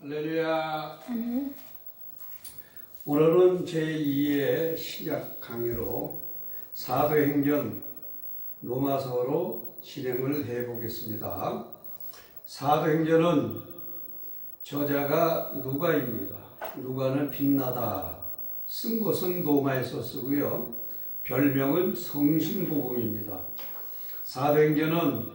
할렐루야. 오늘은 제2의 신약 강의로 사도행전 로마서로 진행을 해보겠습니다. 사도행전은 저자가 누가입니다. 누가는 빛나다. 쓴 것은 로마에서 쓰고요. 별명은 성신복음입니다. 사도행전은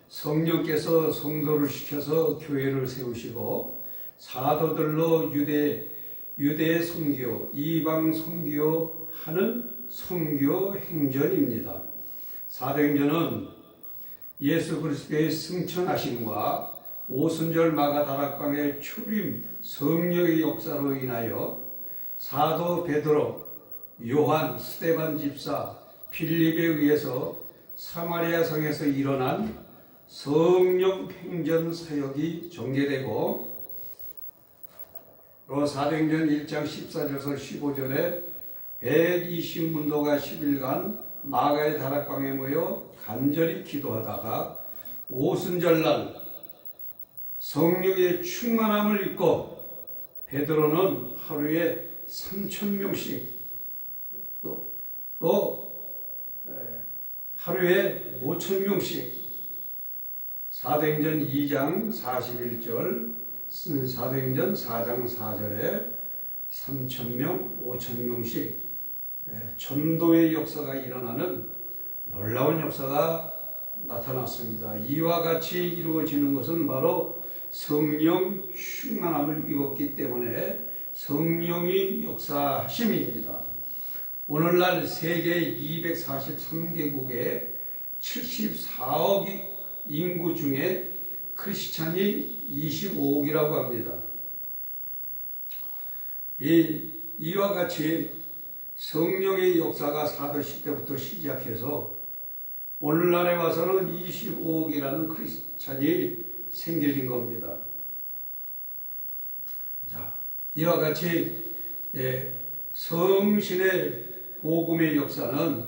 성령께서 성도를 시켜서 교회를 세우시고 사도들로 유대 선교, 이방 선교하는 선교 행전입니다. 사도행전은 예수 그리스도의 승천하심과 오순절 마가다락방의 출임 성령의 역사로 인하여 사도 베드로, 요한, 스데반 집사, 필립에 의해서 사마리아 성에서 일어난 성령 행전 사역이 전개되고 사도행전 1장 14절에서 15절에 120문도가 10일간 마가의 다락방에 모여 간절히 기도하다가 오순절날 성령의 충만함을 입고 베드로는 하루에 3,000명씩 또 하루에 5,000명씩 사도행전 2장 41절 사도행전 4장 4절에 3,000명, 5,000명씩 전도의 역사가 일어나는 놀라운 역사가 나타났습니다. 이와 같이 이루어지는 것은 바로 성령 충만함을 입었기 때문에 성령의 역사하심입니다. 오늘날 세계 243개국의 74억 인구 중에 크리스찬이 25억이라고 합니다. 이와 같이 성령의 역사가 사도시 때부터 시작해서 오늘날에 와서는 25억이라는 크리스찬이 생겨진 겁니다. 자, 이와 같이 성신의 복음의 역사는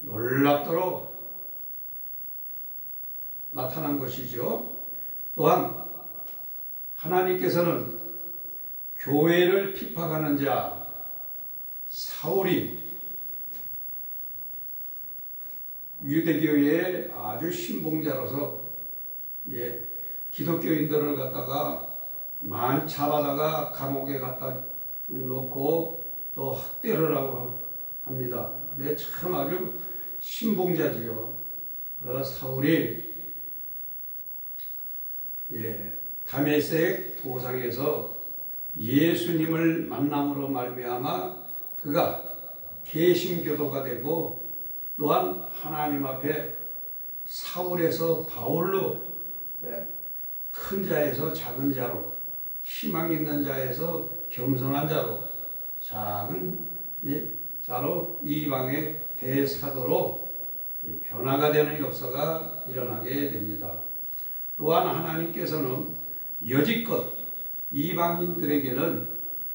놀랍도록 나타난 것이죠. 또한 하나님께서는 교회를 핍박하는 자 사울이 유대교회의 아주 신봉자로서 기독교인들을 갖다가 많이 잡아다가 감옥에 갖다 놓고 또 학대를 하고 합니다. 참 아주 신봉자지요. 사울이 다메섹 도상에서 예수님을 만남으로 말미암아 그가 개신교도가 되고 또한 하나님 앞에 사울에서 바울로 큰 자에서 작은 자로 희망 있는 자에서 겸손한 자로 작은 자로 이방의 대사도로 변화가 되는 역사가 일어나게 됩니다. 또한 하나님께서는 여지껏 이방인들에게는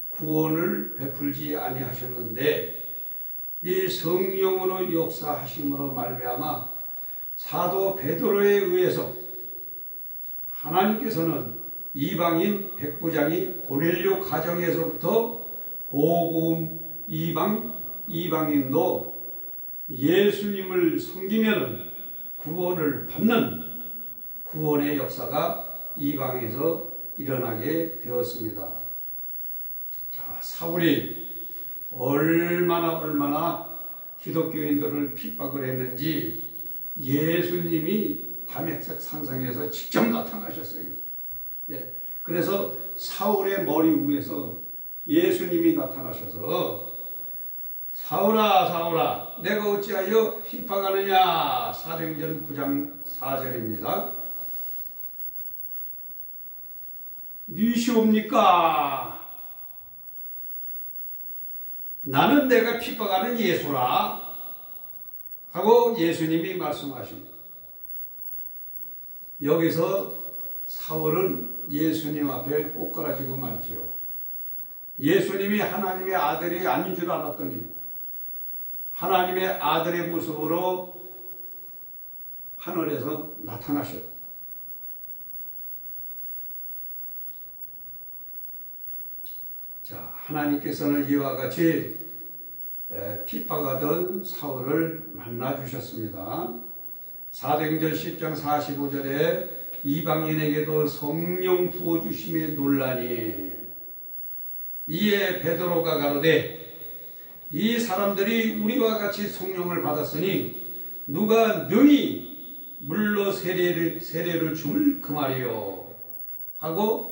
구원을 베풀지 아니하셨는데 이 성령으로 역사하심으로 말미암아 사도 베드로에 의해서 하나님께서는 이방인 백부장이 고넬료 가정에서부터 복음 이방인도 예수님을 섬기면 구원을 받는 구원의 역사가 이방에서 일어나게 되었습니다. 자, 사울이 얼마나 기독교인들을 핍박을 했는지 예수님이 다메섹 산상에서 직접 나타나셨어요. 그래서 사울의 머리 위에서 예수님이 나타나셔서 사울아 사울아 내가 어찌하여 핍박하느냐. 사도행전 9장 4절입니다. 니시옵니까? 나는 내가 핍박하는 예수라 하고 예수님이 말씀하십니다. 여기서 사울은 예수님 앞에 꼬꾸라지고 말지요. 예수님이 하나님의 아들이 아닌 줄 알았더니 하나님의 아들의 모습으로 하늘에서 나타나셨다. 자, 하나님께서는 이와 같이 핍박하던 사울을 만나주셨습니다. 사도행전 10장 45절에 이방인에게도 성령 부어주심에 놀라니 이에 베드로가 가로되 이 사람들이 우리와 같이 성령을 받았으니 누가 능히 물로 세례를 줌을 그 말이요 하고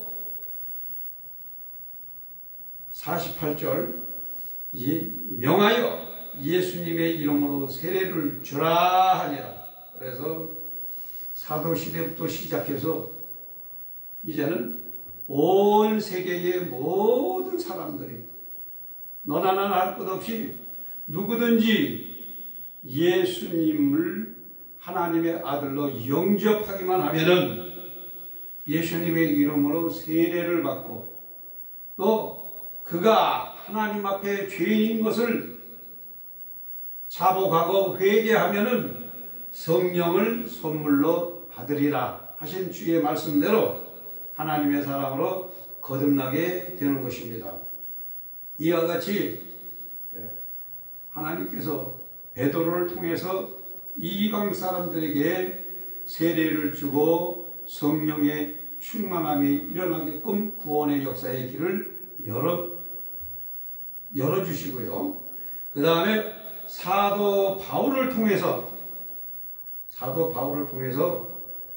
48절 명하여 예수님의 이름으로 세례를 주라 하니라. 그래서 사도시대부터 시작해서 이제는 온 세계의 모든 사람들이 너나 나나 할 것 없이 누구든지 예수님을 하나님의 아들로 영접하기만 하면은 예수님의 이름으로 세례를 받고 또 그가 하나님 앞에 죄인인 것을 자복하고 회개하면은 성령을 선물로 받으리라 하신 주의 말씀대로 하나님의 사랑으로 거듭나게 되는 것입니다. 이와 같이 하나님께서 베드로를 통해서 이방 사람들에게 세례를 주고 성령의 충만함이 일어나게끔 구원의 역사의 길을 열어주시고요. 그 다음에 사도 바울을 통해서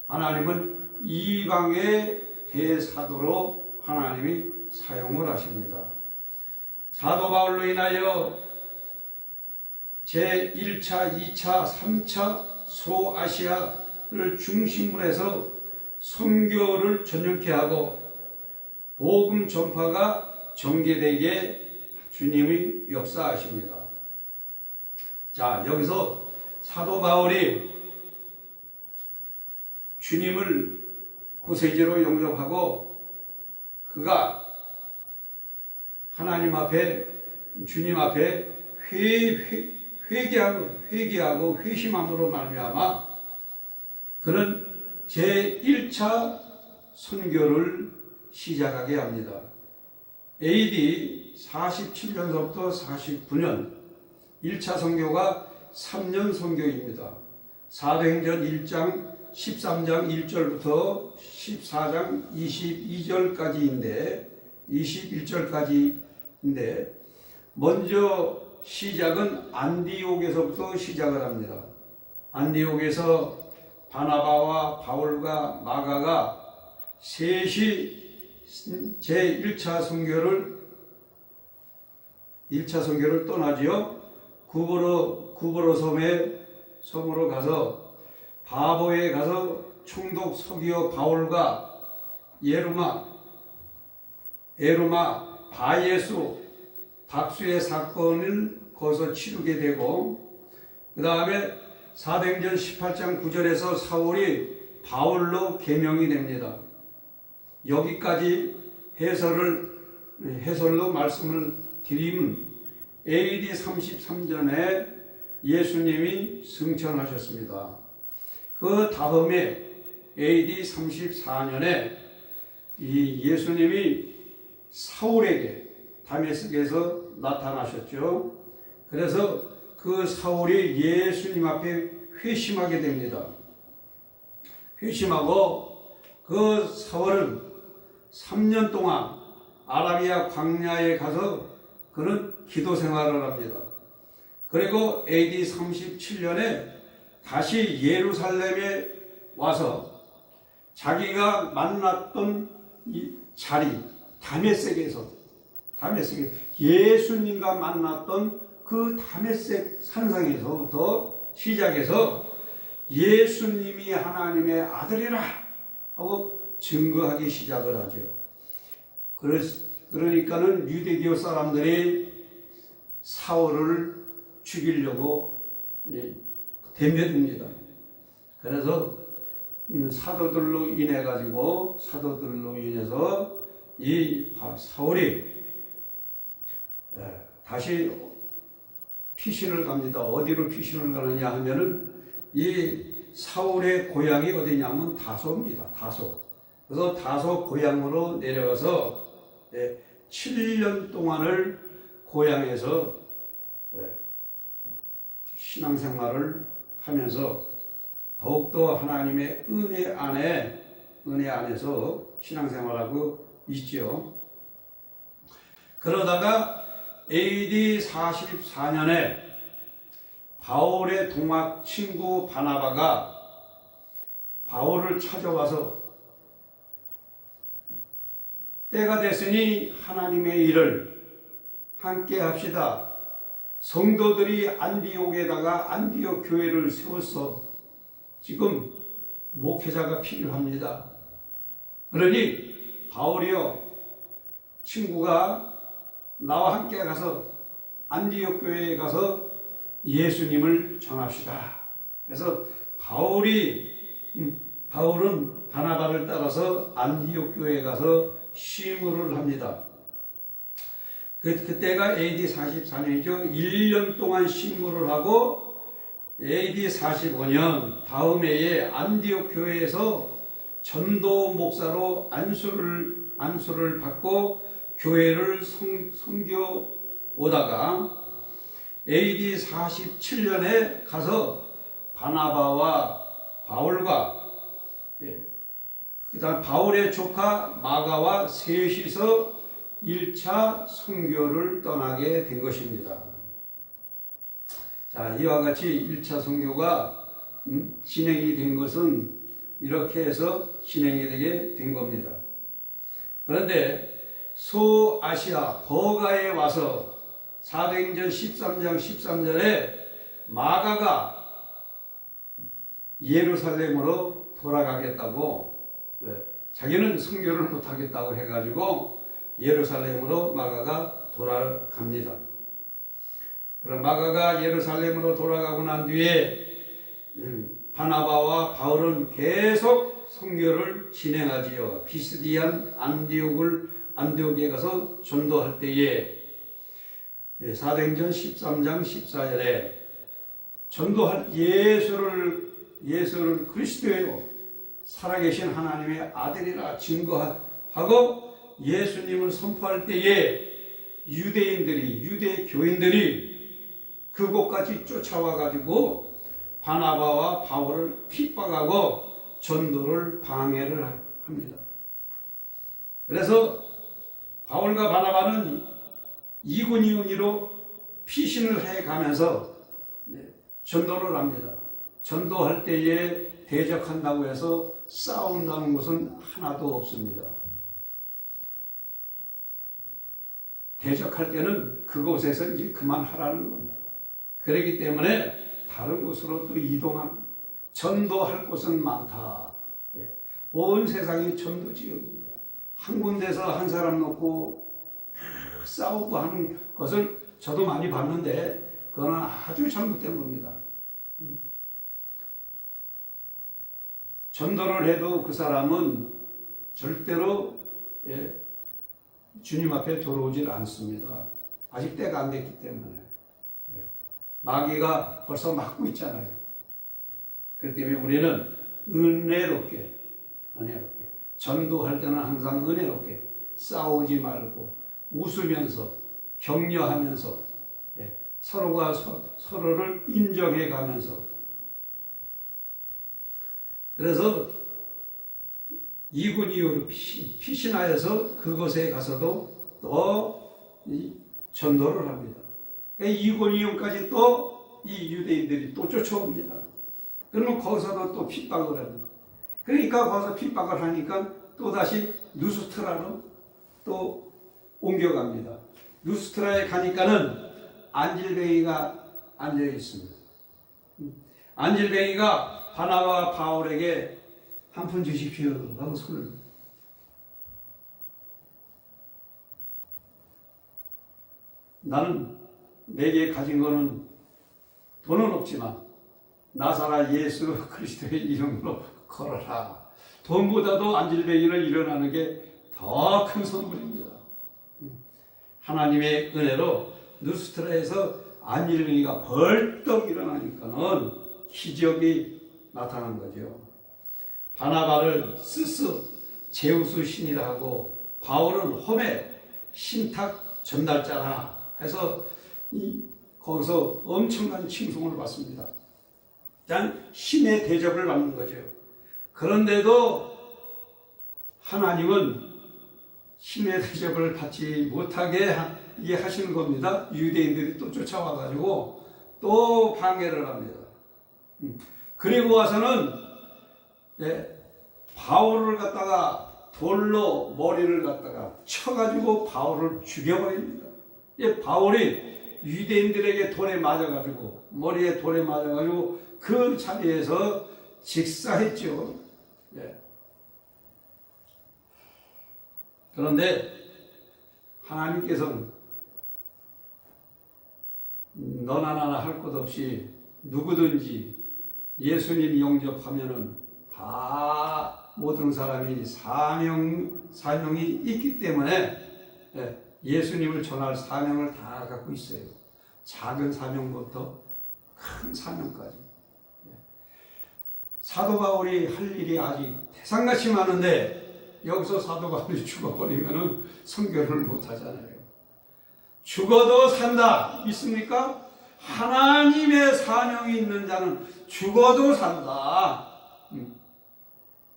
하나님은 이방의 대사도로 하나님이 사용을 하십니다. 사도 바울로 인하여 제1차, 2차, 3차 소아시아를 중심으로 해서 선교를 전념케 하고 복음 전파가 전개되게 주님이 역사하십니다. 자, 여기서 사도 바울이 주님을 구세주로 영접하고 그가 하나님 앞에 주님 앞에 회개하고 회심함으로 말미암아 그는 제1차 선교를 시작하게 합니다. AD 47년서부터 49년 1차 선교가 3년 선교입니다. 사도행전 1장 13장 1절부터 14장 21절까지인데 먼저 시작은 안디옥에서부터 시작을 합니다. 안디옥에서 바나바와 바울과 마가가 셋이 제1차 선교를 떠나지요. 구브로 섬으로 가서 바보에 가서 총독 서기오 바울과 에루마 바예수 박수의 사건을 거기서 치르게 되고 그 다음에 사도행전 18장 9절에서 사울이 바울로 개명이 됩니다. 여기까지 해설로 말씀을 드리면 AD 33년에 예수님이 승천하셨습니다. 그 다음에 AD 34년에 이 예수님이 사울에게 다메섹에서 나타나셨죠. 그래서 그 사울이 예수님 앞에 회심하게 됩니다. 회심하고 그 사울은 3년 동안 아라비아 광야에 가서 그는 기도 생활을 합니다. 그리고 AD 37년에 다시 예루살렘에 와서 자기가 만났던 이 자리 다메섹에서 예수님과 만났던 그 다메섹 산상에서부터 시작해서 예수님이 하나님의 아들이라 하고 증거하기 시작을 하죠. 그러니까는 유대교 사람들이 사울을 죽이려고 덤벼듭니다. 그래서 사도들로 인해서 이 사울이 다시 피신을 갑니다. 어디로 피신을 가느냐 하면은 이 사울의 고향이 어디냐면 다소입니다. 다소. 그래서 다소 고향으로 내려가서 7년 동안을 고향에서 신앙생활을 하면서 더욱더 하나님의 은혜 안에서 신앙생활하고 있죠. 그러다가 AD 44년에 바울의 동학 친구 바나바가 바울을 찾아와서 때가 됐으니 하나님의 일을 함께 합시다. 성도들이 안디옥에다가 안디옥 교회를 세웠어. 지금 목회자가 필요합니다. 그러니 바울이요, 친구가 나와 함께 가서 안디옥 교회에 가서 예수님을 전합시다. 그래서 바울은 바나바를 따라서 안디옥 교회에 가서 심호를 합니다. 그때가 AD 44년이죠. 1년 동안 심호를 하고 AD 45년 다음 해에 안디옥 교회에서 전도 목사로 안수를 받고 교회를 섬겨 오다가 AD 47년에 가서 바나바와 바울과 그다음 바울의 조카 마가와 셋이서 1차 선교를 떠나게 된 것입니다. 자, 이와 같이 1차 선교가 진행이 된 것은 이렇게 해서 진행이 되게 된 겁니다. 그런데 소아시아 버가에 와서 사도행전 13장 13절에 마가가 예루살렘으로 돌아가겠다고, 자기는 선교를 못하겠다고 해가지고 예루살렘으로 마가가 돌아갑니다. 그럼 마가가 예루살렘으로 돌아가고 난 뒤에 바나바와 바울은 계속 선교를 진행하지요. 피스디안 안디옥에 가서 전도할 때에 사도행전 13장 14절에 전도할 예수를 그리스도요 살아계신 하나님의 아들이라 증거하고 예수님을 선포할 때에 유대 교인들이 그곳까지 쫓아와 가지고 바나바와 바울을 핍박하고 전도를 방해를 합니다. 그래서 바울과 바나바는 이군이로 피신을 해가면서 전도를 합니다. 전도할 때에 대적한다고 해서 싸운다는 것은 하나도 없습니다. 대적할 때는 그곳에서 이제 그만하라는 겁니다. 그렇기 때문에 다른 곳으로 또 전도할 곳은 많다. 온 세상이 전도지역입니다. 한 군데서 한 사람 놓고 싸우고 하는 것을 저도 많이 봤는데 그거는 아주 잘못된 겁니다. 전도를 해도 그 사람은 절대로 주님 앞에 돌아오질 않습니다. 아직 때가 안 됐기 때문에. 마귀가 벌써 막고 있잖아요. 그렇기 때문에 우리는 은혜롭게 전도할 때는 항상 은혜롭게 싸우지 말고 웃으면서 격려하면서 서로가 서로를 인정해 가면서, 그래서 이군이요로 피신하여서 그곳에 가서도 또 전도를 합니다. 이군이요까지 또 이 유대인들이 또 쫓아옵니다. 그러면 거기서도 또 핍박을 합니다. 그러니까 거기서 핍박을 하니까 또 다시 누스트라로 또 옮겨갑니다. 누스트라에 가니까는 안질뱅이가 앉아 있습니다. 안질뱅이가 바나바와 바울에게 한 푼 주십시오 하고 손을, 나는 내게 가진 거는 돈은 없지만 나사렛 예수 그리스도의 이름으로 걸어라. 돈보다도 안질뱅이는 일어나는 게 더 큰 선물입니다. 하나님의 은혜로 누스트라에서 안질뱅이가 벌떡 일어나니까는 기적이 나타난 거죠. 바나바를 스스 제우스 신이라 하고 바울은 호메 신탁 전달자라 해서 거기서 엄청난 칭송을 받습니다. 일단 신의 대접을 받는 거죠. 그런데도 하나님은 신의 대접을 받지 못하게 이게 하시는 겁니다. 유대인들이 또 쫓아와가지고 또 방해를 합니다. 그리고 와서는 바울을 갖다가 돌로 머리를 갖다가 쳐가지고 바울을 죽여버립니다. 바울이 유대인들에게 돌에 맞아가지고 머리에 돌에 맞아가지고 그 자리에서 직사했죠. 그런데 하나님께서는 너나 나나 할 것 없이 누구든지 예수님 영접하면은 다 모든 사람이 사명이 있기 때문에 예수님을 전할 사명을 다 갖고 있어요. 작은 사명부터 큰 사명까지. 사도 바울이 할 일이 아직 태산같이 많은데 여기서 사도 바울이 죽어버리면은 선교를 못 하잖아요. 죽어도 산다. 믿습니까? 하나님의 사명이 있는 자는 죽어도 산다.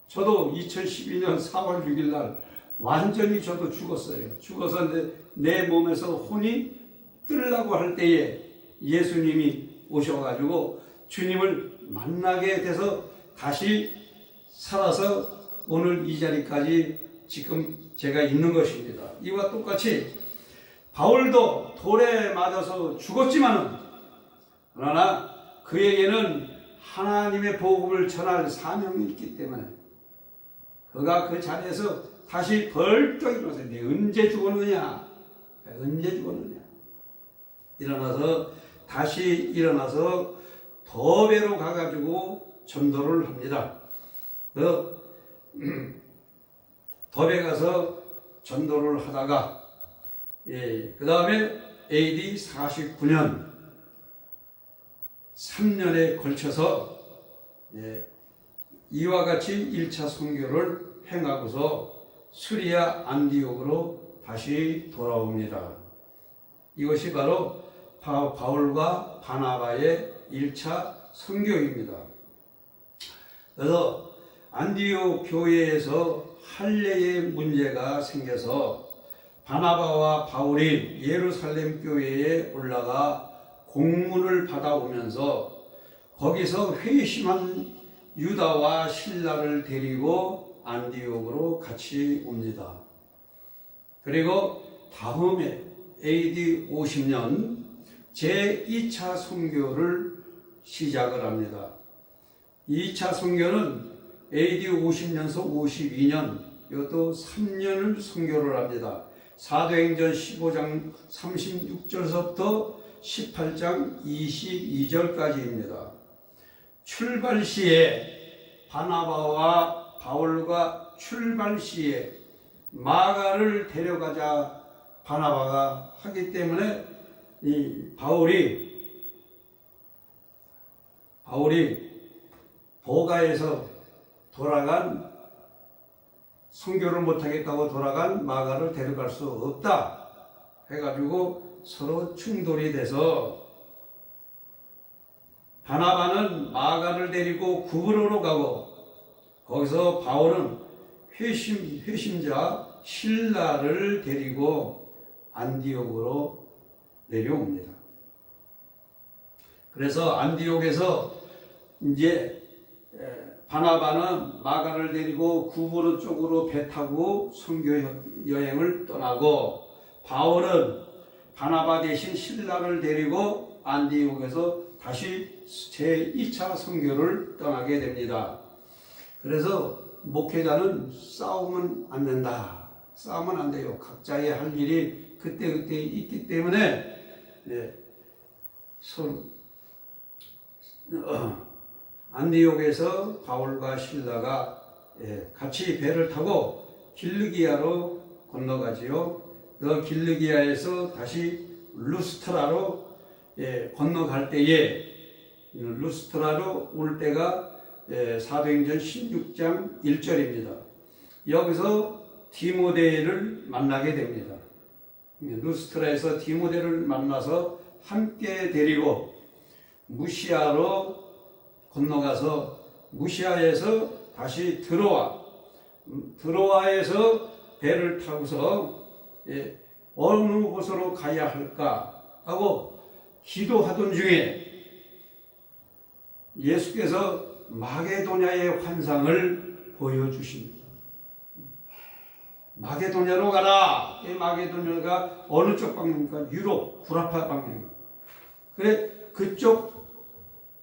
저도 2012년 4월 6일 날 완전히 저도 죽었어요. 죽어서 내 몸에서 혼이 뜨려고 할 때에 예수님이 오셔가지고 주님을 만나게 돼서 다시 살아서 오늘 이 자리까지 지금 제가 있는 것입니다. 이와 똑같이 바울도 돌에 맞아서 죽었지만은 그러나 그에게는 하나님의 복음을 전할 사명이 있기 때문에 그가 그 자리에서 다시 벌떡 일어나서 언제 죽었느냐? 언제 죽었느냐? 일어나서 다시 일어나서 더베로 가가지고 전도를 합니다. 더베 가서 전도를 하다가 그 다음에 AD 49년 3년에 걸쳐서 이와 같이 1차 선교를 행하고서 수리아 안디옥으로 다시 돌아옵니다. 이것이 바로 바울과 바나바의 1차 선교입니다. 그래서 안디옥 교회에서 할례의 문제가 생겨서 바나바와 바울이 예루살렘 교회에 올라가 공문을 받아오면서 거기서 회심한 유다와 실라를 데리고 안디옥으로 같이 옵니다. 그리고 다음에 AD 50년 제2차 선교를 시작을 합니다. 2차 선교는 AD 50년서 52년 이것도 3년을 선교를 합니다. 사도행전 15장 36절서부터 18장 22절까지입니다. 출발 시에 바나바와 바울과 출발 시에 마가를 데려가자 바나바가 하기 때문에 이 바울이 보가에서 돌아간 선교를 못하겠다고 돌아간 마가를 데려갈 수 없다 해가지고 서로 충돌이 돼서 바나바는 마가를 데리고 구브로로 가고 거기서 바울은 회심자 실라를 데리고 안디옥으로 내려옵니다. 그래서 안디옥에서 이제 바나바는 마가를 데리고 구브로 쪽으로 배 타고 선교 여행을 떠나고 바울은 바나바 대신 실라를 데리고 안디옥에서 다시 제2차 선교를 떠나게 됩니다. 그래서 목회자는 싸우면 안 된다. 싸우면 안 돼요. 각자의 할 일이 그때그때 있기 때문에 안디옥에서 바울과 실라가 같이 배를 타고 길르기아로 건너가지요. 그 길르기아에서 다시 루스트라로 건너갈 때에 루스트라로 올 때가 사도행전 16장 1절입니다. 여기서 디모데를 만나게 됩니다. 루스트라에서 디모데를 만나서 함께 데리고 무시아로 건너가서 무시아에서 다시 드로아에서 배를 타고서 어느 곳으로 가야 할까 하고 기도하던 중에 예수께서 마게도냐의 환상을 보여주십니다. 마게도냐로 가라. 이 마게도냐가 어느 쪽 방향입니까? 유럽, 구라파 방향. 그래, 그쪽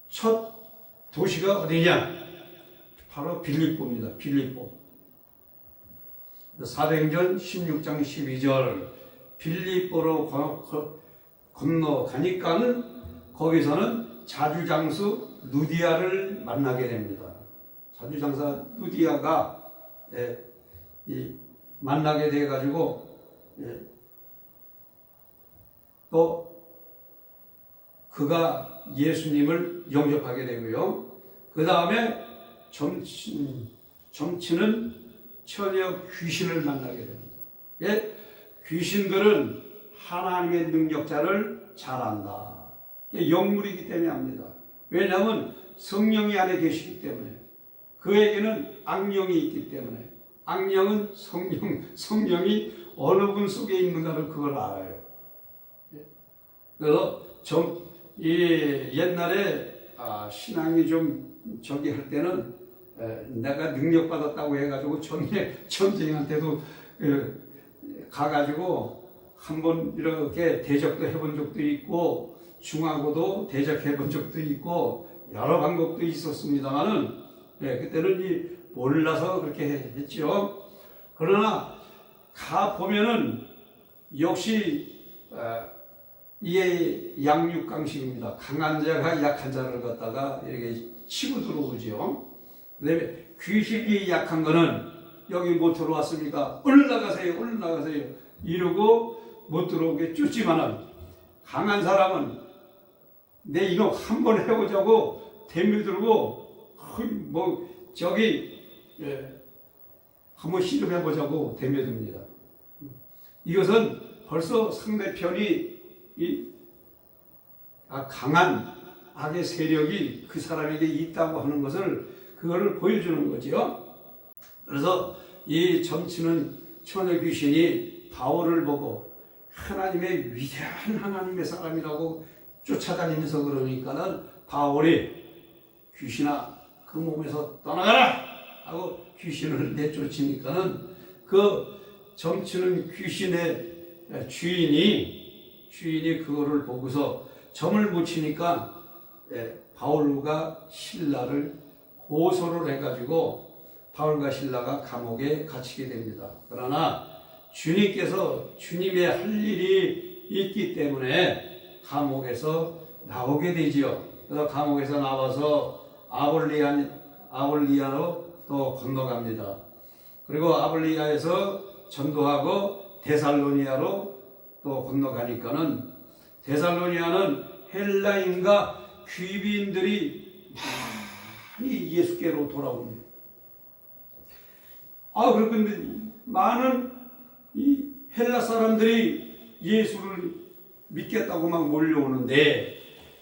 첫 도시가 어디냐? 바로 빌립보입니다. 빌립보. 사도행전 16장 12절 빌립보로 건너가니까는 거기서는 자주장수 누디아를 만나게 됩니다. 자주장사 누디아가 만나게 돼가지고 또 그가 예수님을 영접하게 되고요. 그 다음에 점치는 처녀 귀신을 만나게 됩니다. 귀신들은 하나님의 능력자를 잘 안다. 영물이기 때문에 압니다. 왜냐하면 성령이 안에 계시기 때문에, 그에게는 악령이 있기 때문에, 악령은 성령이 어느 분 속에 있는가를 그걸 알아요. 그래서 옛날에 신앙이 좀 저기 할 때는 내가 능력받았다고 해가지고 전쟁한테도 가가지고 한번 이렇게 대적도 해본 적도 있고 중하고도 대적해본 적도 있고 여러 방법도 있었습니다만은 그때는 몰라서 그렇게 했죠. 그러나 가 보면은 역시 이게 양육강식입니다. 강한 자가 약한 자를 갖다가 이렇게 치고 들어오죠. 그다음에 귀신이 약한 거는 여기 못 들어왔습니까? 얼른 나가세요. 이러고 못 들어오게 쫓지만은 강한 사람은 내 이거 한번 해보자고 대밀들고 한번 시도해보자고 대밀듭니다. 이것은 벌써 상대편이 강한 악의 세력이 그 사람에게 있다고 하는 것을 그거를 보여주는 거죠. 그래서 이 점치는 처녀 귀신이 바울을 보고 하나님의 위대한 하나님의 사람이라고 쫓아다니면서 그러니까는 바울이 귀신아 그 몸에서 떠나가라 하고 귀신을 내쫓으니까는 그 점치는 귀신의 주인이 그거를 보고서 점을 붙이니까 바울과 신라를 고소를 해가지고 바울과 신라가 감옥에 갇히게 됩니다. 그러나 주님께서 주님의 할 일이 있기 때문에 감옥에서 나오게 되지요. 그래서 감옥에서 나와서 아볼리아로 또 건너갑니다. 그리고 아볼리아에서 전도하고 데살로니아로 또 건너가니까는 데살로니아는 헬라인과 귀비인들이 많이 예수께로 돌아옵니다. 그런데 많은 이 헬라 사람들이 예수를 믿겠다고 막 몰려오는데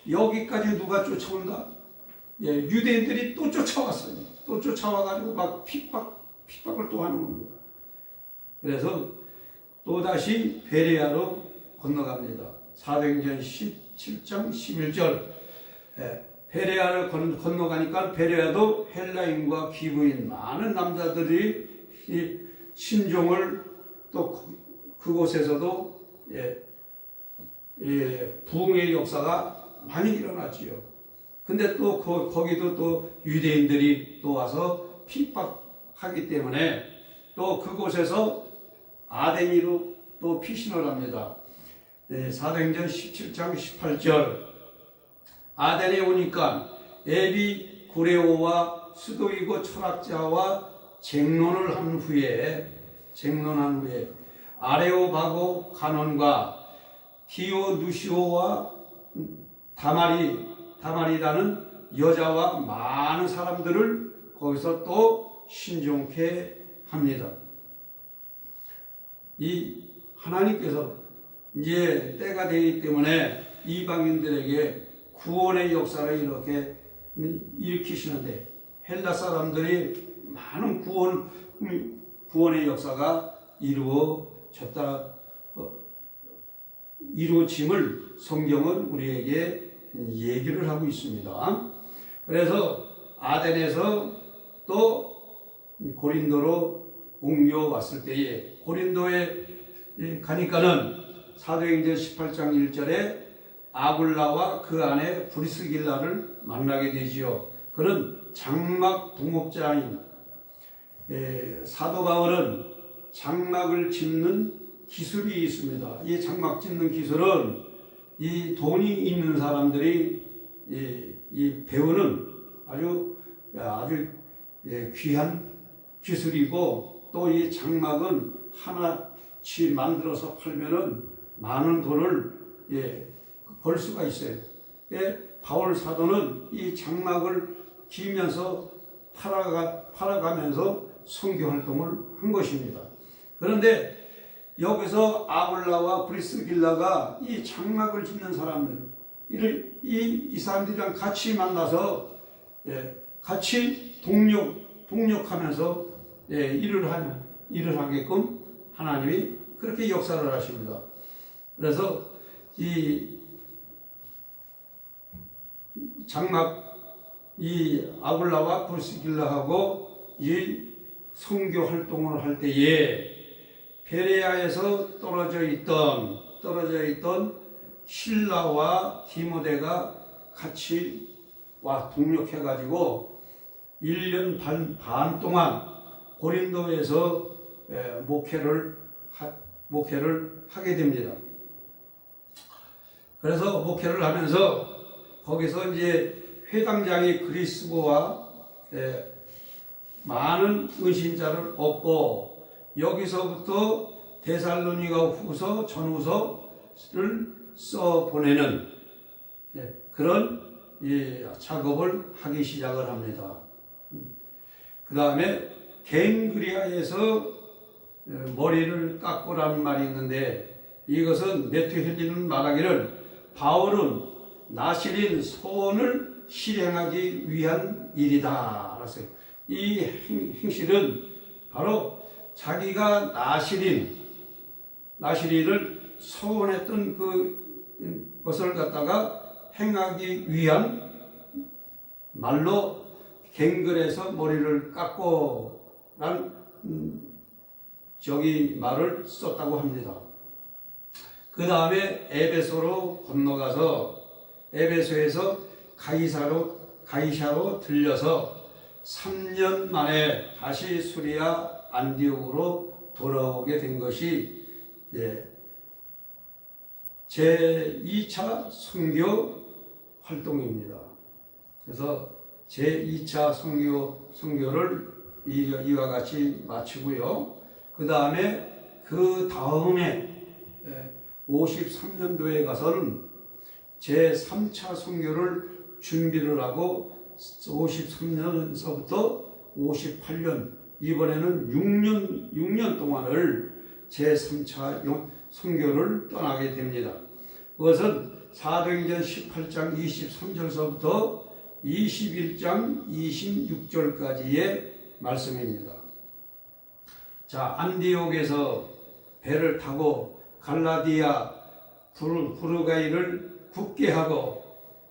여기까지 누가 쫓아온다? 유대인들이 또 쫓아왔어요. 또 쫓아와가지고 막 핍박을 또 하는 겁니다. 그래서 또다시 베레아로 건너갑니다. 사도행전 17장 11절 베레아를 건너가니까 베레아도 헬라인과 기브인 많은 남자들이 신종을 또 그곳에서도 부흥의 역사가 많이 일어났지요. 근데 또 거기도 또 유대인들이 또 와서 핍박하기 때문에 또 그곳에서 아데니로 또 피신을 합니다. 사도행전 17장 18절 아덴에 오니까 에비구레오와 수도이고 철학자와 쟁론을 한 후에 아레오바고 가논과 디오누시오와 다마리라는 여자와 많은 사람들을 거기서 또 신종케 합니다. 이 하나님께서 이제 때가 되기 때문에 이방인들에게 구원의 역사를 이렇게 일으키시는데, 헬라 사람들이 많은 구원의 역사가 이루어짐을 성경은 우리에게 얘기를 하고 있습니다. 그래서 아덴에서 또 고린도로 옮겨왔을 때에, 고린도에 가니까는 사도행전 18장 1절에 아굴라와 그 아내 브리스길라를 만나게 되지요. 그는 장막 동업자인 사도 바울은 장막을 짓는 기술이 있습니다. 이 장막 짓는 기술은 이 돈이 있는 사람들이 이 배우는 아주 귀한 기술이고, 또 이 장막은 하나치 만들어서 팔면은 많은 돈을 벌 수가 있어요. 바울 사도는 이 장막을 기면서 팔아가면서 선교 활동을 한 것입니다. 그런데 여기서 아굴라와 브리스길라가 이 장막을 짓는 사람들, 이 사람들이랑 같이 만나서 같이 동력하면서 일을 하게끔 하나님이 그렇게 역사를 하십니다. 그래서 이 장막, 이 아굴라와 브리스길라하고 이 선교 활동을 할 때에 베레아에서 떨어져 있던 실라와 디모데가 같이 동력해가지고 1년 반 동안 고린도에서 목회를 하게 됩니다. 그래서 목회를 하면서 거기서 이제 회당장이 그리스도와 많은 은신자를 얻고, 여기서부터 데살로니가 후서, 전후서를 써 보내는 그런 작업을 하기 시작을 합니다. 그 다음에 갱그리아에서 머리를 깎고라는 말이 있는데, 이것은 메투헬리는 말하기를 바울은 나시린 소원을 실행하기 위한 일이다 알았어요. 이 행실은 바로 자기가 나시린을 소원했던 그것을 갖다가 행하기 위한 말로 갱글에서 머리를 깎고 란 말을 썼다고 합니다. 그 다음에 에베소로 건너가서 에베소에서 가이사로 들려서 3년 만에 다시 수리아 안디옥으로 돌아오게 된 것이 제2차 선교 활동입니다. 그래서 제2차 선교를 이와 같이 마치고요. 그 다음에 53년도에 가서는 제3차 선교를 준비를 하고 53년서부터 58년, 이번에는 6년 동안을 제3차 선교를 떠나게 됩니다. 그것은 사도행전 18장 23절서부터 21장 26절까지의 말씀입니다. 자, 안디옥에서 배를 타고 갈라디아 부르가이를 굳게 하고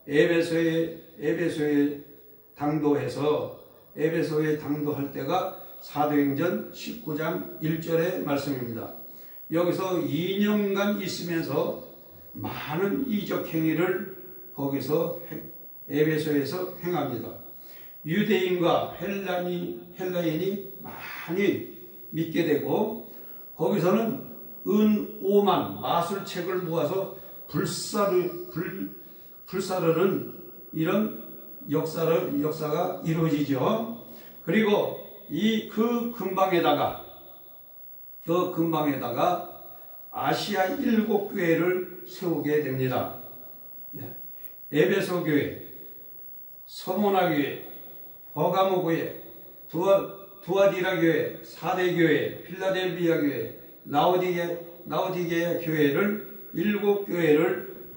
에베소에 당도할 때가 사도행전 19장 1절의 말씀입니다. 여기서 2년간 있으면서 많은 이적 행위를 거기서 에베소에서 행합니다. 유대인과 헬라인이 많이 믿게 되고, 거기서는 은 5만 마술책을 모아서 불사르는 이런 역사가 이루어지죠. 그리고 그 근방에다가 아시아 7교회를 세우게 됩니다. 에베소 교회, 서모나 교회, 버가모 교회, 두아디라 교회, 사대 교회, 필라델비아 교회, 라오디게아 교회를 일곱 교회를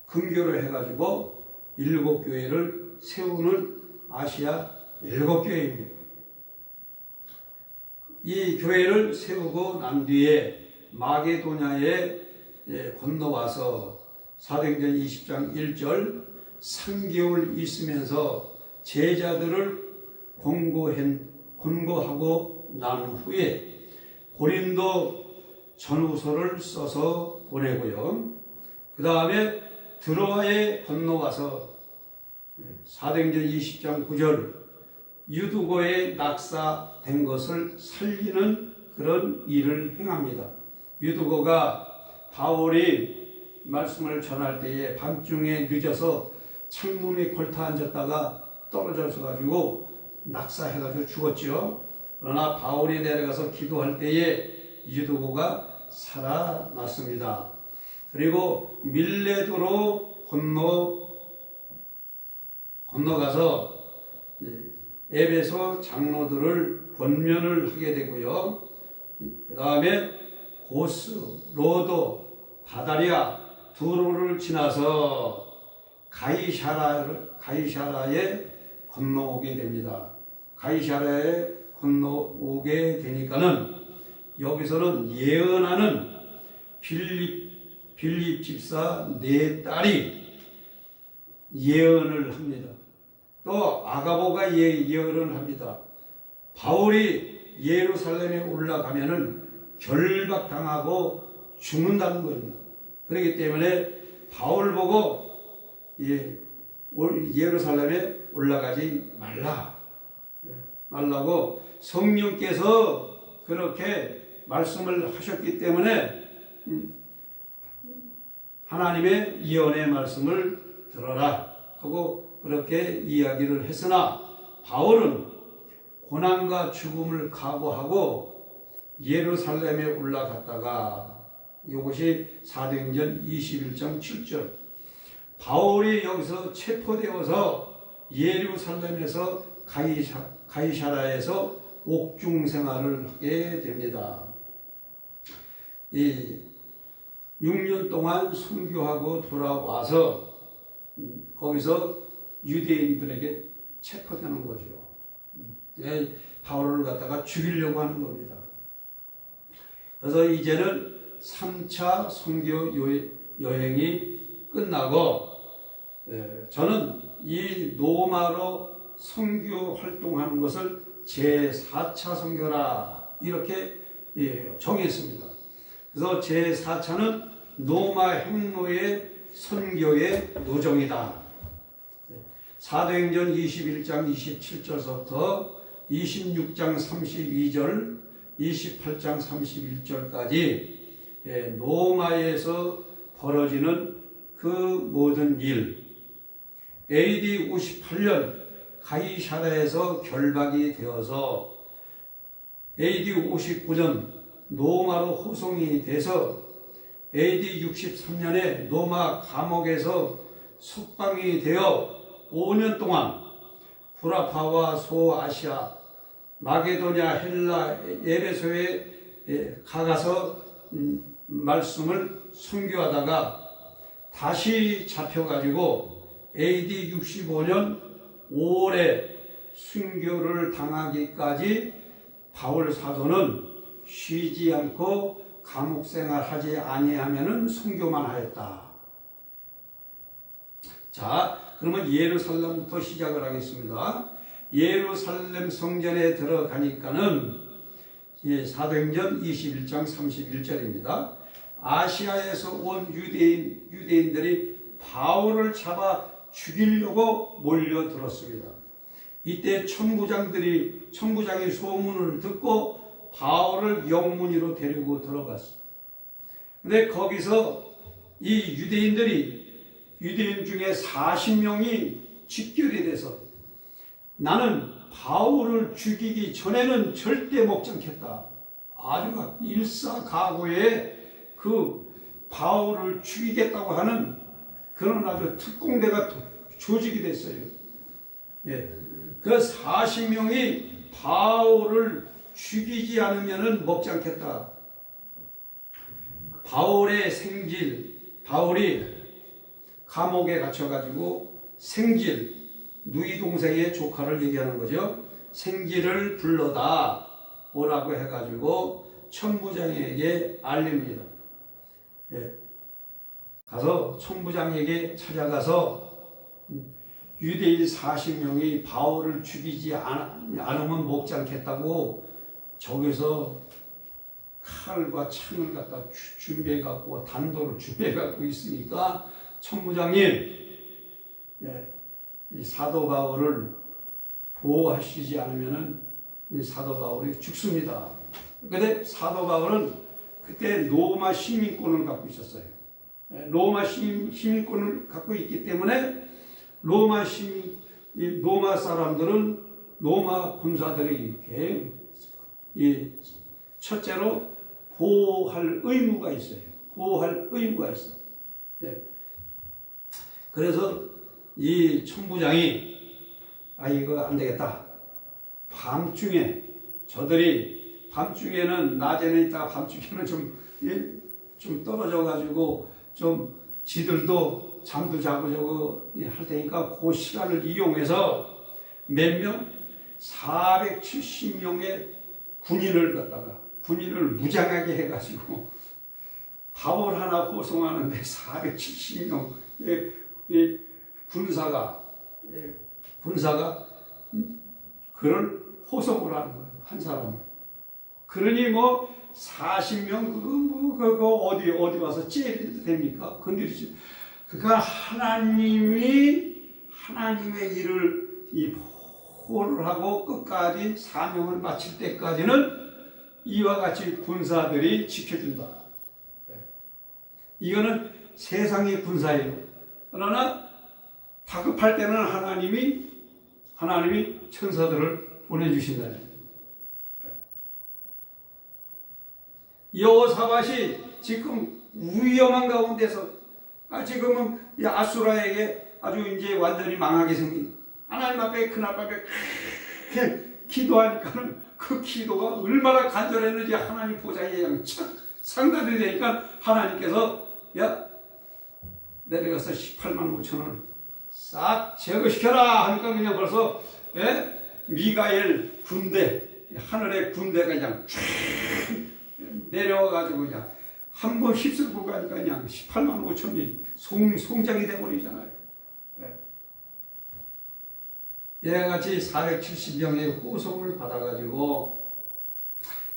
근교로 해가지고 일곱 교회를 세우는 아시아 일곱 교회입니다. 이 교회를 세우고 난 뒤에 마게도냐에 건너와서 사도행전 20장 1절 3개월 있으면서 제자들을 권고하고 난 후에 고린도 전후서를 써서 보내고요. 그 다음에 드로아에 건너와서 사도행전 20장 9절 유두고에 낙사된 것을 살리는 그런 일을 행합니다. 유두고가 바울이 말씀을 전할 때에 밤중에 늦어서 창문에 걸터 앉았다가 떨어져서 가지고 낙사해가지고 죽었죠. 그러나 바울이 내려가서 기도할 때에 유두고가 살아났습니다. 그리고 밀레도로 건너가서 에베소 장로들을 권면을 하게 되고요. 그 다음에 고스, 로도, 바다리아, 두로를 지나서 가이사라에 건너오게 됩니다. 가이사라에 건너오게 되니까는 여기서는 예언하는 빌립 집사 네 딸이 예언을 합니다. 또 아가보가 예언을 합니다. 바울이 예루살렘에 올라가면은 결박당하고 죽는다는 겁니다. 그렇기 때문에 바울 보고 예루살렘에 올라가지 말라고 성령께서 그렇게 말씀을 하셨기 때문에 하나님의 예언의 말씀을 들어라 하고 그렇게 이야기를 했으나 바울은 고난과 죽음을 각오하고 예루살렘에 올라갔다가 이것이 사도행전 21장 7절 바울이 여기서 체포되어서 예루살렘에서 가이사라에서 옥중 생활을 하게 됩니다. 이 6년 동안 순교하고 돌아와서 거기서 유대인들에게 체포되는 거죠. 바울을 갖다가 죽이려고 하는 겁니다. 그래서 이제는 3차 선교 여행이 끝나고 저는 이 로마로 선교 활동하는 것을 제4차 선교라 이렇게 정했습니다. 그래서 제4차는 로마 행로의 선교의 노정이다. 사도행전 21장 27절서부터 26장 32절, 28장 31절까지 로마에서 벌어지는 그 모든 일, AD 58년 가이사라에서 결박이 되어서 AD 59년 로마로 호송이 돼서 AD 63년에 로마 감옥에서 석방이 되어 5년 동안 구라파와 소아시아, 마게도냐, 헬라, 에베소에 가서 말씀을 선교하다가 다시 잡혀가지고 AD 65년 5월에 순교를 당하기까지 바울 사도는 쉬지 않고 감옥 생활하지 아니하면은 순교만 하였다. 자, 그러면 예루살렘부터 시작을 하겠습니다. 예루살렘 성전에 들어가니까는 사도행전 21장 31절입니다. 아시아에서 온 유대인들이 바울을 잡아 죽이려고 몰려들었습니다. 이때 천부장이 소문을 듣고 바울을 영문으로 데리고 들어갔어요. 근데 거기서 이 유대인 중에 40명이 집결이 돼서 나는 바울을 죽이기 전에는 절대 먹지 않겠다. 아주 일사각오에 그 바울을 죽이겠다고 하는 그런 아주 특공대가 조직이 됐어요. 그 40명이 바울을 죽이지 않으면은 먹지 않겠다. 바울의 생질, 바울이 감옥에 갇혀가지고 생질, 누이 동생의 조카를 얘기하는 거죠. 생질을 불러다 오라고 해가지고 천부장에게 알립니다. 예. 가서 천부장에게 찾아가서 유대인 40명이 바울을 죽이지 않으면 먹지 않겠다고 저기서 칼과 창을 갖다 준비해 갖고 단도를 준비해 갖고 있으니까 천부장님, 예, 이 사도 바울을 보호하시지 않으면은 이 사도 바울이 죽습니다. 근데 사도 바울은 그때 로마 시민권을 갖고 있었어요. 예, 로마 시민권을 갖고 있기 때문에 로마 사람들은 로마 군사들이 이 첫째로 보호할 의무가 있어요. 보호할 의무가 있어. 네. 그래서 이 천부장이 이거 안 되겠다. 밤중에 저들이 밤중에는 낮에는 있다가 밤중에는 좀 떨어져 가지고 좀 지들도 잠도 자고 저거 할 테니까 그 시간을 이용해서 몇 명? 470명의 군인을 무장하게 해가지고 바울 하나 호송하는데 470명의 군사가 그걸 호송을 하는 거예요. 한 사람을. 그러니 뭐 40명 그거 어디 와서 째려도 됩니까? 건드리지. 그러니까 하나님의 일을 보호를 하고 끝까지 사명을 마칠 때까지는 이와 같이 군사들이 지켜준다. 이거는 세상의 군사예요. 그러나 다급할 때는 하나님이 천사들을 보내주신다는 거예요. 여호사밧이 지금 위험한 가운데서 지금은 아수라에게 아주 이제 완전히 망하게 생긴 하나님 앞에 그날 밤에 기도하니까는 그 기도가 얼마나 간절했는지 하나님 보좌에 상달이 되니까 하나님께서 내려가서 18만 5천을 싹 제거시켜라 하니까 그냥 벌써 미가엘 군대 하늘의 군대가 그냥 쫙 내려와가지고 그냥 한 번 휩쓸고 가니까 그냥 18만 5천이 송장이 돼버리잖아요. 이와 같이 470명의 호송을 받아가지고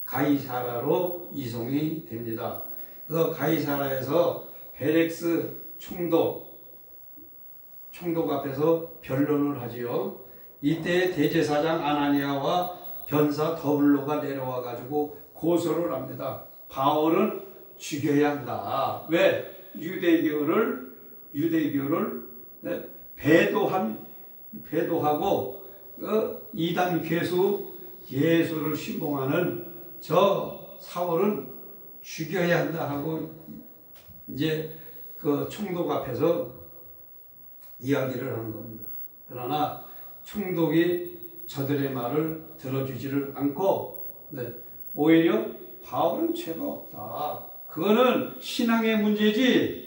가이사라로 이송이 됩니다. 그래서 가이사라에서 베렉스 총독 앞에서 변론을 하지요. 이때 대제사장 아나니아와 변사 더블로가 내려와가지고 고소를 합니다. 바울은 죽여야 한다. 왜? 유대교를 배도하고 이단 괴수 예수를 신봉하는 저 사울은 죽여야 한다 하고 이제 그 총독 앞에서 이야기를 하는 겁니다. 그러나 총독이 저들의 말을 들어주지를 않고 오히려 바울은 죄가 없다. 그거는 신앙의 문제지.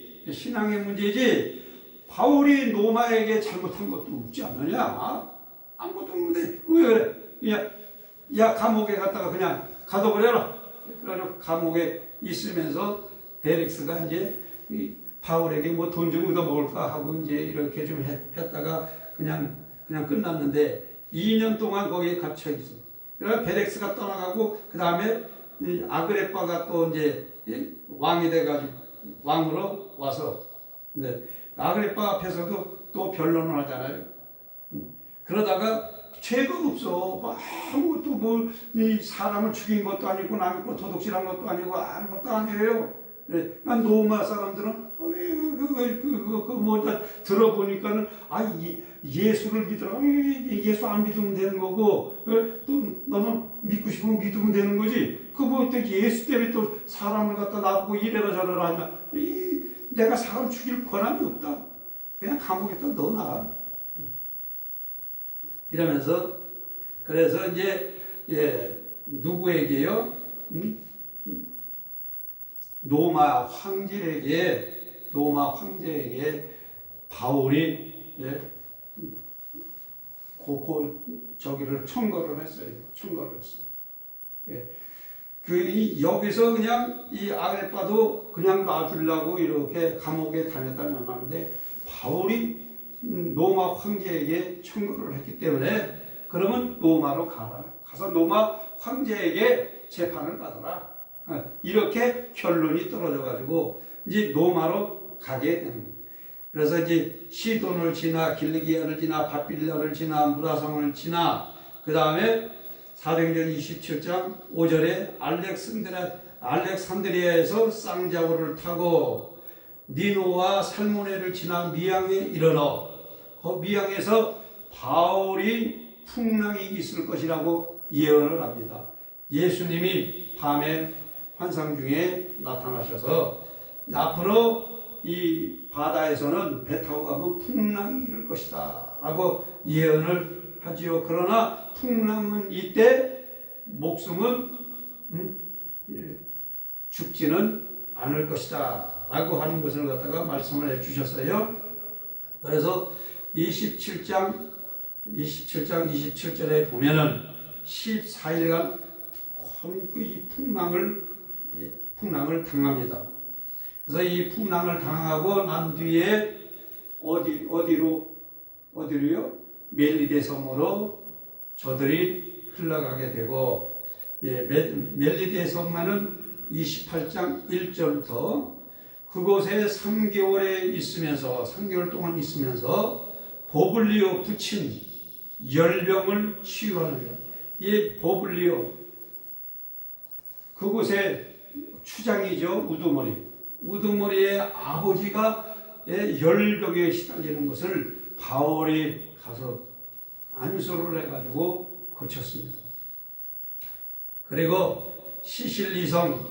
바울이 로마에게 잘못한 것도 없지 않느냐? 아무것도 없는데 왜 그래? 야 감옥에 갔다가 그냥 가둬버려라. 그래서 감옥에 있으면서 베렉스가 이제 바울에게 뭐 돈 좀 얻어 먹을까 하고 이제 이렇게 좀 했다가 그냥 끝났는데 2년 동안 거기에 갇혀 있어. 그래서 베렉스가 떠나가고 그 다음에 아그레빠가 또 이제 왕이 돼가지고 왕으로 와서 아그레빠 앞에서도 또 변론을 하잖아요. 그러다가 죄가 없어. 아무것도 이 사람을 죽인 것도 아니고 남의 거 도둑질한 것도 아니고 아무것도 아니에요. 로마 사람들은 들어보니까는 예수를 믿으라. 예수 안 믿으면 되는 거고 또 너는 믿고 싶으면 믿으면 되는 거지. 또 예수 때문에 또 사람을 갖다 놔두고 이래라 저래라 하냐. 내가 사람 죽일 권한이 없다. 그냥 감옥에다 넣어놔. 이러면서 그래서 이제 누구에게요? 로마 황제에게 바울이 저기를 청거를 했어요. 청거를 했어. 여기서 그냥 이 아그리빠도 그냥 놔주려고 이렇게 감옥에 다녔다 나가는데 바울이 로마 황제에게 청구를 했기 때문에 그러면 로마로 가서 로마 황제에게 재판을 받아라. 이렇게 결론이 떨어져 가지고 이제 로마로 가게 되는 거예요. 그래서 이제 시돈을 지나 길리기아를 지나 바빌론을 지나 무라성을 지나 그 다음에 사도행전 27장 5절에 알렉산드리아에서 쌍자고를 타고 니노와 살모네를 지나 미양에 이르러 미양에서 바울이 풍랑이 있을 것이라고 예언을 합니다. 예수님이 밤에 환상 중에 나타나셔서 앞으로 이 바다에서는 배 타고 가면 풍랑이 이를 것이다 라고 예언을 하지요. 그러나 풍랑은 이때 목숨은 죽지는 않을 것이다 라고 하는 것을 갖다가 말씀을 해주셨어요. 그래서 27장 27절에 보면은 14일간 이 풍랑을 당합니다. 그래서 이 풍랑을 당하고 난 뒤에 어디로요? 멜리데 섬으로 저들이 흘러가게 되고, 멜리데 섬만은 28장 1절부터 그곳에 3개월 동안 있으면서 보블리오 붙인 열병을 치유하는 거예요. 이 보블리오, 그곳에 추장이죠. 우두머리의 아버지가 열병에 시달리는 것을 바울이 가서 안수를 해가지고 고쳤습니다. 그리고 시실리성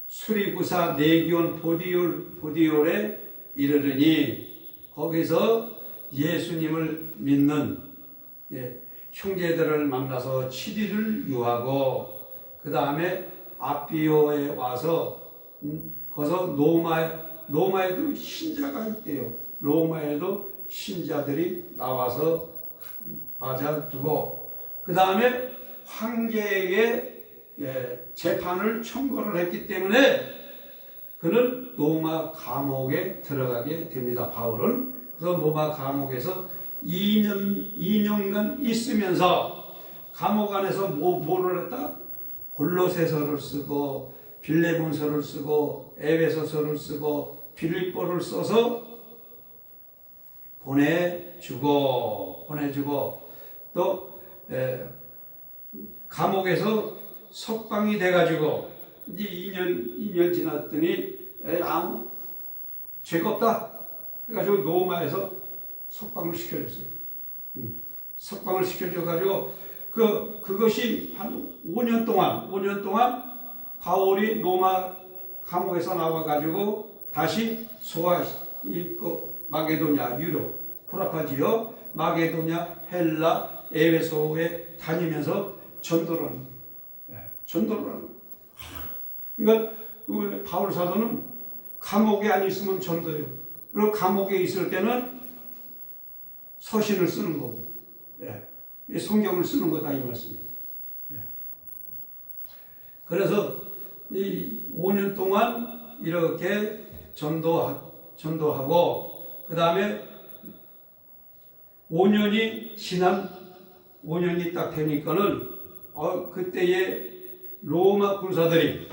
수리구사 네기온 보디올에 이르르니 거기서 예수님을 믿는 형제들을 만나서 7일을 유하고 그 다음에 아피오에 와서 거기서 로마에도 신자가 있대요. 로마에도 신자들이 나와서 맞아두고 그 다음에 황제에게 재판을 청구를 했기 때문에 그는 로마 감옥에 들어가게 됩니다. 바울은. 그래서 로마 감옥에서 2년간 있으면서 감옥 안에서 뭐를 했다? 골로새서를 쓰고 빌레몬서를 쓰고 에베소서를 쓰고 빌립보를 써서 보내주고 또 감옥에서 석방이 돼가지고 이제 2년 지났더니 아무 죄가 없다 해가지고 로마에서 석방을 시켜줬어요. 석방을 시켜줘가지고 그것이 한 5년 동안 바울이 로마 감옥에서 나와가지고 다시 마게도냐, 유럽, 쿠라파지요, 마게도냐, 헬라, 에베소에 다니면서 전도를 하는 거예요. 전도를 하는 거예요. 그러니까 바울 사도는 감옥에 안 있으면 전도해요. 그리고 감옥에 있을 때는 서신을 쓰는 거고, 성경을 쓰는 거다 이 말씀이에요. 그래서 이 5년 동안 이렇게 전도하고 그 다음에 5년이 딱 되니까는 그때의 로마 군사들이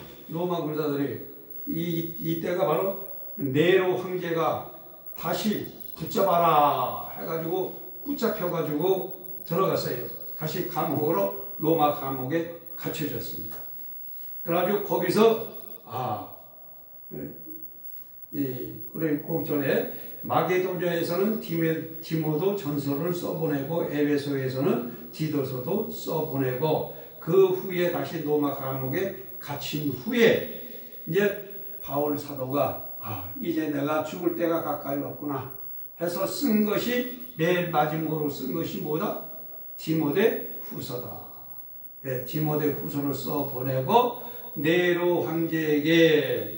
이때가 바로 네로 황제가 다시 붙잡아라 해가지고 붙잡혀가지고 들어갔어요. 다시 감옥으로 로마 감옥에 갇혀졌습니다. 그래가지고 거기서 그 전에 마게도냐에서는 디모도 전서를 써보내고 에베소에서는 디도서도 써보내고 그 후에 다시 로마 감옥에 갇힌 후에 이제 바울 사도가 이제 내가 죽을 때가 가까이 왔구나 해서 쓴 것이 맨 마지막으로 쓴 것이 뭐다? 디모데 후서다. 디모데 후서를 써 보내고 네로 황제에게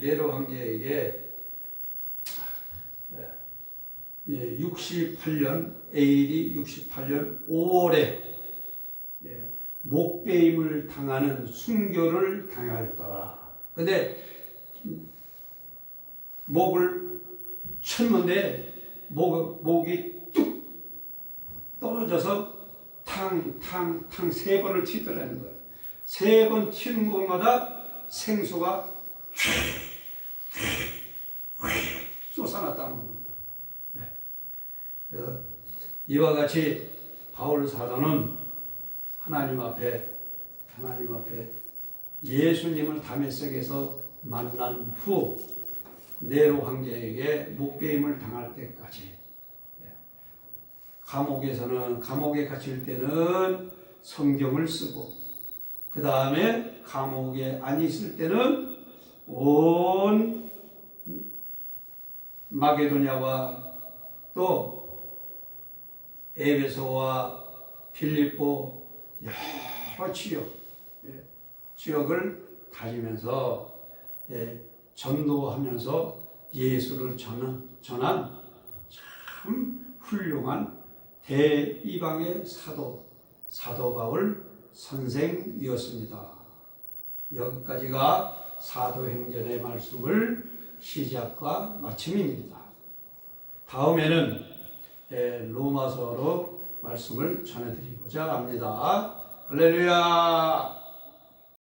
68년 AD 68년 5월에 목베임을 당하는 순교를 당하였더라. 근데 목을 쳤는데 목이 뚝 떨어져서 탕 3번을 튀더라는 거예요. 3번 튀는 곳마다 생수가 쏟아났다는 겁니다. 그래서 이와 같이 바울 사도는 하나님 앞에 예수님을 다메섹에서 만난 후 네로 황제에게 목베임을 당할 때까지, 감옥에 갇힐 때는 성경을 쓰고, 그 다음에 감옥에 안 있을 때는 온 마게도냐와 또 에베소와 필립보 여러 지역을 다니면서 전도하면서 예수를 전한 참 훌륭한 대이방의 사도 바울 선생이었습니다. 여기까지가 사도행전의 말씀을 시작과 마침입니다. 다음에는 로마서로 말씀을 전해드리고자 합니다. 할렐루야!